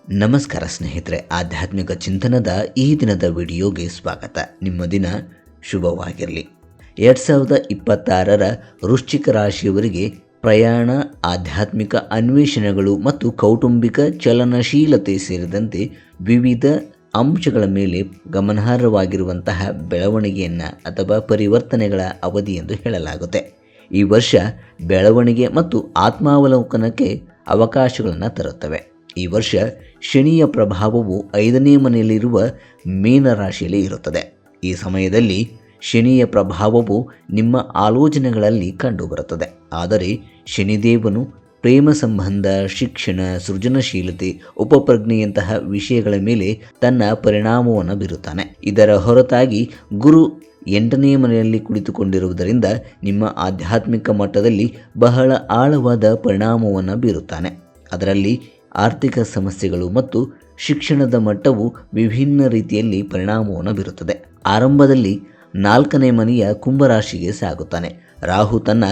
ನಮಸ್ಕಾರ ಸ್ನೇಹಿತರೆ, ಆಧ್ಯಾತ್ಮಿಕ ಚಿಂತನದ ಈ ದಿನದ ವಿಡಿಯೋಗೆ ಸ್ವಾಗತ. ನಿಮ್ಮ ದಿನ ಶುಭವಾಗಿರಲಿ. 2026ರ ವೃಶ್ಚಿಕ ರಾಶಿಯವರಿಗೆ ಪ್ರಯಾಣ, ಆಧ್ಯಾತ್ಮಿಕ ಅನ್ವೇಷಣೆಗಳು ಮತ್ತು ಕೌಟುಂಬಿಕ ಚಲನಶೀಲತೆ ಸೇರಿದಂತೆ ವಿವಿಧ ಅಂಶಗಳ ಮೇಲೆ ಗಮನಾರ್ಹವಾಗಿರುವಂತಹ ಬೆಳವಣಿಗೆಯನ್ನು ಅಥವಾ ಪರಿವರ್ತನೆಗಳ ಅವಧಿ ಎಂದು ಹೇಳಲಾಗುತ್ತೆ. ಈ ವರ್ಷ ಬೆಳವಣಿಗೆ ಮತ್ತು ಆತ್ಮಾವಲೋಕನಕ್ಕೆ ಅವಕಾಶಗಳನ್ನು ತರುತ್ತವೆ. ಈ ವರ್ಷ ಶನಿಯ ಪ್ರಭಾವವು 5ನೇ ಮನೆಯಲ್ಲಿರುವ ಮೀನರಾಶಿಯಲ್ಲಿ ಇರುತ್ತದೆ. ಈ ಸಮಯದಲ್ಲಿ ಶನಿಯ ಪ್ರಭಾವವು ನಿಮ್ಮ ಆಲೋಚನೆಗಳಲ್ಲಿ ಕಂಡುಬರುತ್ತದೆ. ಆದರೆ ಶನಿದೇವನು ಪ್ರೇಮ ಸಂಬಂಧ, ಶಿಕ್ಷಣ, ಸೃಜನಶೀಲತೆ, ಉಪಪ್ರಜ್ಞೆಯಂತಹ ವಿಷಯಗಳ ಮೇಲೆ ತನ್ನ ಪರಿಣಾಮವನ್ನು ಬೀರುತ್ತಾನೆ. ಇದರ ಹೊರತಾಗಿ ಗುರು 8ನೇ ಮನೆಯಲ್ಲಿ ಕುಳಿತುಕೊಂಡಿರುವುದರಿಂದ ನಿಮ್ಮ ಆಧ್ಯಾತ್ಮಿಕ ಮಟ್ಟದಲ್ಲಿ ಬಹಳ ಆಳವಾದ ಪರಿಣಾಮವನ್ನು ಬೀರುತ್ತಾನೆ. ಅದರಲ್ಲಿ ಆರ್ಥಿಕ ಸಮಸ್ಯೆಗಳು ಮತ್ತು ಶಿಕ್ಷಣದ ಮಟ್ಟವು ವಿಭಿನ್ನ ರೀತಿಯಲ್ಲಿ ಪರಿಣಾಮವನ್ನು ಬೀರುತ್ತದೆ. ಆರಂಭದಲ್ಲಿ 4ನೇ ಮನೆಯ ಕುಂಭರಾಶಿಗೆ ಸಾಗುತ್ತಾನೆ. ರಾಹು ತನ್ನ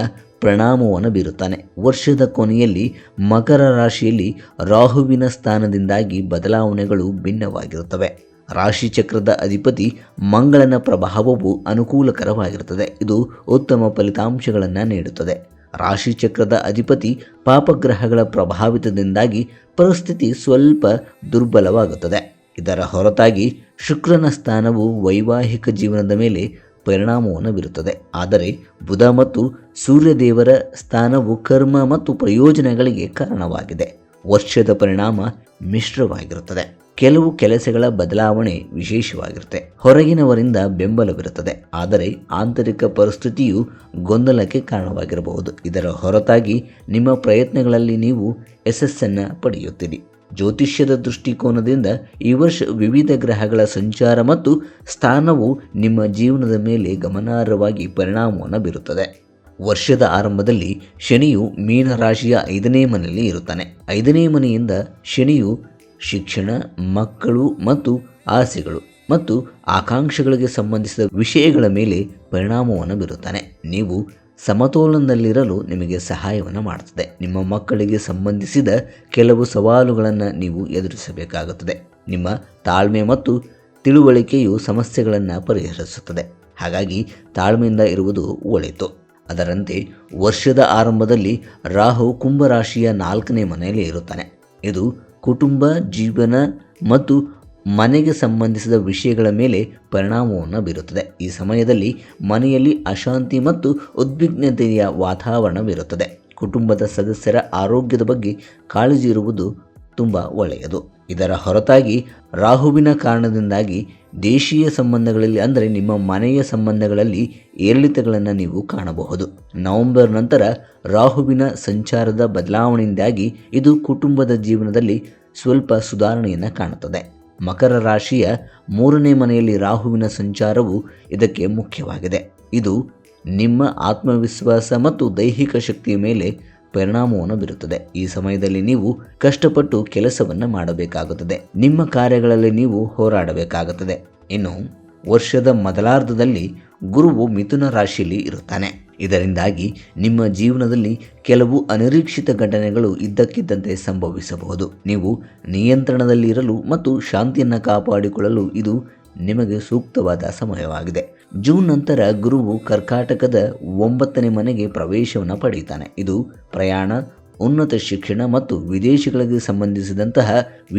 ಪರಿಣಾಮವನ್ನು ಬೀರುತ್ತಾನೆ. ವರ್ಷದ ಕೊನೆಯಲ್ಲಿ ಮಕರ ರಾಶಿಯಲ್ಲಿ ರಾಹುವಿನ ಸ್ಥಾನದಿಂದಾಗಿ ಬದಲಾವಣೆಗಳು ಭಿನ್ನವಾಗಿರುತ್ತವೆ. ರಾಶಿಚಕ್ರದ ಅಧಿಪತಿ ಮಂಗಳನ ಪ್ರಭಾವವು ಅನುಕೂಲಕರವಾಗಿರುತ್ತದೆ. ಇದು ಉತ್ತಮ ಫಲಿತಾಂಶಗಳನ್ನು ನೀಡುತ್ತದೆ. ರಾಶಿಚಕ್ರದ ಅಧಿಪತಿ ಪಾಪಗ್ರಹಗಳ ಪ್ರಭಾವಿತದಿಂದಾಗಿ ಪರಿಸ್ಥಿತಿ ಸ್ವಲ್ಪ ದುರ್ಬಲವಾಗುತ್ತದೆ. ಇದರ ಹೊರತಾಗಿ ಶುಕ್ರನ ಸ್ಥಾನವು ವೈವಾಹಿಕ ಜೀವನದ ಮೇಲೆ ಪರಿಣಾಮವನ್ನು ಬೀರುತ್ತದೆ. ಆದರೆ ಬುಧ ಮತ್ತು ಸೂರ್ಯದೇವರ ಸ್ಥಾನವು ಕರ್ಮ ಮತ್ತು ಪ್ರಯೋಜನಗಳಿಗೆ ಕಾರಣವಾಗಿದೆ. ವರ್ಷದ ಪರಿಣಾಮ ಮಿಶ್ರವಾಗಿರುತ್ತದೆ. ಕೆಲವು ಕೆಲಸಗಳ ಬದಲಾವಣೆ ವಿಶೇಷವಾಗಿರುತ್ತೆ. ಹೊರಗಿನವರಿಂದ ಬೆಂಬಲವಿರುತ್ತದೆ, ಆದರೆ ಆಂತರಿಕ ಪರಿಸ್ಥಿತಿಯು ಗೊಂದಲಕ್ಕೆ ಕಾರಣವಾಗಿರಬಹುದು. ಇದರ ಹೊರತಾಗಿ ನಿಮ್ಮ ಪ್ರಯತ್ನಗಳಲ್ಲಿ ನೀವು ಯಶಸ್ಸನ್ನು ಪಡೆಯುತ್ತೀರಿ. ಜ್ಯೋತಿಷ್ಯದ ದೃಷ್ಟಿಕೋನದಿಂದ ಈ ವರ್ಷ ವಿವಿಧ ಗ್ರಹಗಳ ಸಂಚಾರ ಮತ್ತು ಸ್ಥಾನವು ನಿಮ್ಮ ಜೀವನದ ಮೇಲೆ ಗಮನಾರ್ಹವಾಗಿ ಪರಿಣಾಮವನ್ನು ಬೀರುತ್ತದೆ. ವರ್ಷದ ಆರಂಭದಲ್ಲಿ ಶನಿಯು ಮೀನರಾಶಿಯ 5ನೇ ಮನೆಯಲ್ಲಿ ಇರುತ್ತಾನೆ. 5ನೇ ಮನೆಯಿಂದ ಶನಿಯು ಶಿಕ್ಷಣ, ಮಕ್ಕಳು ಮತ್ತು ಆಸೆಗಳು ಮತ್ತು ಆಕಾಂಕ್ಷೆಗಳಿಗೆ ಸಂಬಂಧಿಸಿದ ವಿಷಯಗಳ ಮೇಲೆ ಪರಿಣಾಮವನ್ನು ಬೀರುತ್ತಾನೆ. ನೀವು ಸಮತೋಲನದಲ್ಲಿರಲು ನಿಮಗೆ ಸಹಾಯವನ್ನು ಮಾಡುತ್ತದೆ. ನಿಮ್ಮ ಮಕ್ಕಳಿಗೆ ಸಂಬಂಧಿಸಿದ ಕೆಲವು ಸವಾಲುಗಳನ್ನು ನೀವು ಎದುರಿಸಬೇಕಾಗುತ್ತದೆ. ನಿಮ್ಮ ತಾಳ್ಮೆ ಮತ್ತು ತಿಳುವಳಿಕೆಯು ಸಮಸ್ಯೆಗಳನ್ನು ಪರಿಹರಿಸುತ್ತದೆ. ಹಾಗಾಗಿ ತಾಳ್ಮೆಯಿಂದ ಇರುವುದು ಒಳಿತು. ಅದರಂತೆ ವರ್ಷದ ಆರಂಭದಲ್ಲಿ ರಾಹು ಕುಂಭರಾಶಿಯ 4ನೇ ಮನೆಯಲ್ಲಿ ಇರುತ್ತಾನೆ. ಇದು ಕುಟುಂಬ ಜೀವನ ಮತ್ತು ಮನೆಗೆ ಸಂಬಂಧಿಸಿದ ವಿಷಯಗಳ ಮೇಲೆ ಪರಿಣಾಮವನ್ನು ಬೀರುತ್ತದೆ. ಈ ಸಮಯದಲ್ಲಿ ಮನೆಯಲ್ಲಿ ಅಶಾಂತಿ ಮತ್ತು ಉದ್ವಿಗ್ನತೆಯ ವಾತಾವರಣವಿರುತ್ತದೆ. ಕುಟುಂಬದ ಸದಸ್ಯರ ಆರೋಗ್ಯದ ಬಗ್ಗೆ ಕಾಳಜಿ ಇರುವುದು ತುಂಬ ಒಳ್ಳೆಯದು. ಇದರ ಹೊರತಾಗಿ ರಾಹುವಿನ ಕಾರಣದಿಂದಾಗಿ ದೇಶೀಯ ಸಂಬಂಧಗಳಲ್ಲಿ, ಅಂದರೆ ನಿಮ್ಮ ಮನೆಯ ಸಂಬಂಧಗಳಲ್ಲಿ ಏರಿಳಿತಗಳನ್ನು ನೀವು ಕಾಣಬಹುದು. ನವೆಂಬರ್ ನಂತರ ರಾಹುವಿನ ಸಂಚಾರದ ಬದಲಾವಣೆಯಿಂದಾಗಿ ಇದು ಕುಟುಂಬದ ಜೀವನದಲ್ಲಿ ಸ್ವಲ್ಪ ಸುಧಾರಣೆಯನ್ನು ಕಾಣುತ್ತದೆ. ಮಕರ ರಾಶಿಯ 3ನೇ ಮನೆಯಲ್ಲಿ ರಾಹುವಿನ ಸಂಚಾರವು ಇದಕ್ಕೆ ಮುಖ್ಯವಾಗಿದೆ. ಇದು ನಿಮ್ಮ ಆತ್ಮವಿಶ್ವಾಸ ಮತ್ತು ದೈಹಿಕ ಶಕ್ತಿಯ ಮೇಲೆ ಪರಿಣಾಮವನ್ನು ಬೀರುತ್ತದೆ. ಈ ಸಮಯದಲ್ಲಿ ನೀವು ಕಷ್ಟಪಟ್ಟು ಕೆಲಸವನ್ನು ಮಾಡಬೇಕಾಗುತ್ತದೆ. ನಿಮ್ಮ ಕಾರ್ಯಗಳಲ್ಲಿ ನೀವು ಹೋರಾಡಬೇಕಾಗುತ್ತದೆ. ಇನ್ನು ವರ್ಷದ ಮೊದಲಾರ್ಧದಲ್ಲಿ ಗುರುವು ಮಿಥುನ ರಾಶಿಯಲ್ಲಿ ಇರುತ್ತಾನೆ. ಇದರಿಂದಾಗಿ ನಿಮ್ಮ ಜೀವನದಲ್ಲಿ ಕೆಲವು ಅನಿರೀಕ್ಷಿತ ಘಟನೆಗಳು ಇದ್ದಕ್ಕಿದ್ದಂತೆ ಸಂಭವಿಸಬಹುದು. ನೀವು ನಿಯಂತ್ರಣದಲ್ಲಿರಲು ಮತ್ತು ಶಾಂತಿಯನ್ನು ಕಾಪಾಡಿಕೊಳ್ಳಲು ಇದು ನಿಮಗೆ ಸೂಕ್ತವಾದ ಸಮಯವಾಗಿದೆ. ಜೂನ್ ನಂತರ ಗುರುವು ಕರ್ಕಾಟಕದ 9ನೇ ಮನೆಗೆ ಪ್ರವೇಶವನ್ನು ಪಡೆಯುತ್ತಾನೆ. ಇದು ಪ್ರಯಾಣ, ಉನ್ನತ ಶಿಕ್ಷಣ ಮತ್ತು ವಿದೇಶಗಳಿಗೆ ಸಂಬಂಧಿಸಿದಂತಹ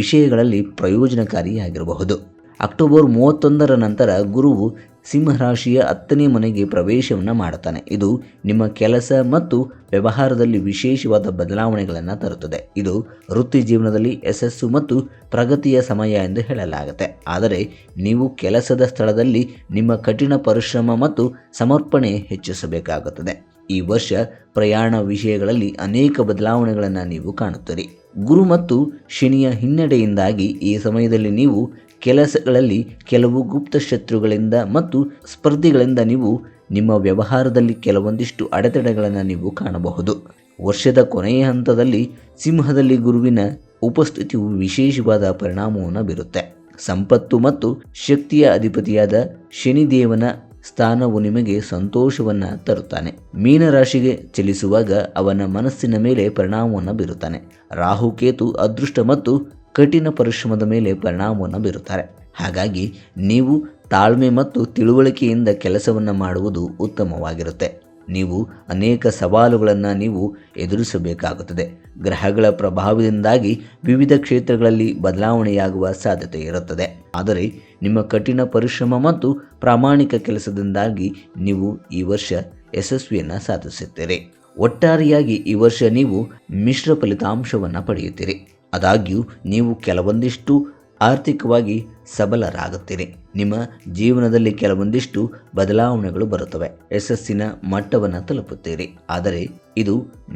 ವಿಷಯಗಳಲ್ಲಿ ಪ್ರಯೋಜನಕಾರಿಯಾಗಿರಬಹುದು. ಅಕ್ಟೋಬರ್ 31ರ ನಂತರ ಗುರುವು ಸಿಂಹರಾಶಿಯ 10ನೇ ಮನೆಗೆ ಪ್ರವೇಶವನ್ನು ಮಾಡುತ್ತಾನೆ. ಇದು ನಿಮ್ಮ ಕೆಲಸ ಮತ್ತು ವ್ಯವಹಾರದಲ್ಲಿ ವಿಶೇಷವಾದ ಬದಲಾವಣೆಗಳನ್ನು ತರುತ್ತದೆ. ಇದು ವೃತ್ತಿ ಜೀವನದಲ್ಲಿ ಯಶಸ್ಸು ಮತ್ತು ಪ್ರಗತಿಯ ಸಮಯ ಎಂದು ಹೇಳಲಾಗುತ್ತೆ. ಆದರೆ ನೀವು ಕೆಲಸದ ಸ್ಥಳದಲ್ಲಿ ನಿಮ್ಮ ಕಠಿಣ ಪರಿಶ್ರಮ ಮತ್ತು ಸಮರ್ಪಣೆ ಹೆಚ್ಚಿಸಬೇಕಾಗುತ್ತದೆ. ಈ ವರ್ಷ ಪ್ರಯಾಣ ವಿಷಯಗಳಲ್ಲಿ ಅನೇಕ ಬದಲಾವಣೆಗಳನ್ನು ನೀವು ಕಾಣುತ್ತೀರಿ. ಗುರು ಮತ್ತು ಶನಿಯ ಹಿನ್ನಡೆಯಿಂದಾಗಿ ಈ ಸಮಯದಲ್ಲಿ ನೀವು ಕೆಲಸಗಳಲ್ಲಿ ಕೆಲವು ಗುಪ್ತ ಶತ್ರುಗಳಿಂದ ಮತ್ತು ಸ್ಪರ್ಧಿಗಳಿಂದ ನೀವು ನಿಮ್ಮ ವ್ಯವಹಾರದಲ್ಲಿ ಕೆಲವೊಂದಿಷ್ಟು ಅಡೆತಡೆಗಳನ್ನು ನೀವು ಕಾಣಬಹುದು. ವರ್ಷದ ಕೊನೆಯ ಹಂತದಲ್ಲಿ ಸಿಂಹದಲ್ಲಿ ಗುರುವಿನ ಉಪಸ್ಥಿತಿಯು ವಿಶೇಷವಾದ ಪರಿಣಾಮವನ್ನು ಬೀರುತ್ತೆ. ಸಂಪತ್ತು ಮತ್ತು ಶಕ್ತಿಯ ಅಧಿಪತಿಯಾದ ಶನಿದೇವನ ಸ್ಥಾನವು ನಿಮಗೆ ಸಂತೋಷವನ್ನು ತರುತ್ತಾನೆ. ಮೀನರಾಶಿಗೆ ಚಲಿಸುವಾಗ ಅವನ ಮನಸ್ಸಿನ ಮೇಲೆ ಪರಿಣಾಮವನ್ನು ಬೀರುತ್ತಾನೆ. ರಾಹುಕೇತು ಅದೃಷ್ಟ ಮತ್ತು ಕಠಿಣ ಪರಿಶ್ರಮದ ಮೇಲೆ ಪರಿಣಾಮವನ್ನು ಬೀರುತ್ತಾರೆ. ಹಾಗಾಗಿ ನೀವು ತಾಳ್ಮೆ ಮತ್ತು ತಿಳುವಳಿಕೆಯಿಂದ ಕೆಲಸವನ್ನು ಮಾಡುವುದು ಉತ್ತಮವಾಗಿರುತ್ತೆ. ನೀವು ಅನೇಕ ಸವಾಲುಗಳನ್ನು ನೀವು ಎದುರಿಸಬೇಕಾಗುತ್ತದೆ. ಗ್ರಹಗಳ ಪ್ರಭಾವದಿಂದಾಗಿ ವಿವಿಧ ಕ್ಷೇತ್ರಗಳಲ್ಲಿ ಬದಲಾವಣೆಯಾಗುವ ಸಾಧ್ಯತೆ ಇರುತ್ತದೆ. ಆದರೆ ನಿಮ್ಮ ಕಠಿಣ ಪರಿಶ್ರಮ ಮತ್ತು ಪ್ರಾಮಾಣಿಕ ಕೆಲಸದಿಂದಾಗಿ ನೀವು ಈ ವರ್ಷ ಯಶಸ್ವಿಯನ್ನು ಸಾಧಿಸುತ್ತೀರಿ. ಒಟ್ಟಾರೆಯಾಗಿ ಈ ವರ್ಷ ನೀವು ಮಿಶ್ರ ಫಲಿತಾಂಶವನ್ನು ಪಡೆಯುತ್ತೀರಿ. ಆದಾಗ್ಯೂ ನೀವು ಕೆಲವೊಂದಿಷ್ಟು ಆರ್ಥಿಕವಾಗಿ ಸಬಲರಾಗುತ್ತೀರಿ. ನಿಮ್ಮ ಜೀವನದಲ್ಲಿ ಕೆಲವೊಂದಿಷ್ಟು ಬದಲಾವಣೆಗಳು ಬರುತ್ತವೆ. ಯಶಸ್ಸಿನ ಮಟ್ಟವನ್ನು ತಲುಪುತ್ತೀರಿ. ಆದರೆ ಇದು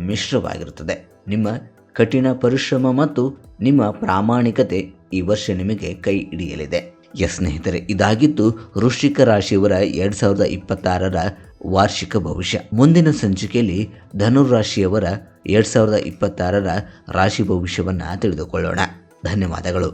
ಮಿಶ್ರವಾಗಿರುತ್ತದೆ. ನಿಮ್ಮ ಕಠಿಣ ಪರಿಶ್ರಮ ಮತ್ತು ನಿಮ್ಮ ಪ್ರಾಮಾಣಿಕತೆ ಈ ವರ್ಷ ನಿಮಗೆ ಕೈ ಹಿಡಿಯಲಿದೆ. ಸ್ನೇಹಿತರೆ, ಇದಾಗಿತ್ತು ವೃಶ್ಚಿಕ ರಾಶಿಯವರ 2026ರ ವಾರ್ಷಿಕ ಭವಿಷ್ಯ. ಮುಂದಿನ ಸಂಚಿಕೆಯಲ್ಲಿ ಧನುರಾಶಿಯವರ 2026ರ ರಾಶಿ ಭವಿಷ್ಯವನ್ನು ತಿಳಿದುಕೊಳ್ಳೋಣ. ಧನ್ಯವಾದಗಳು.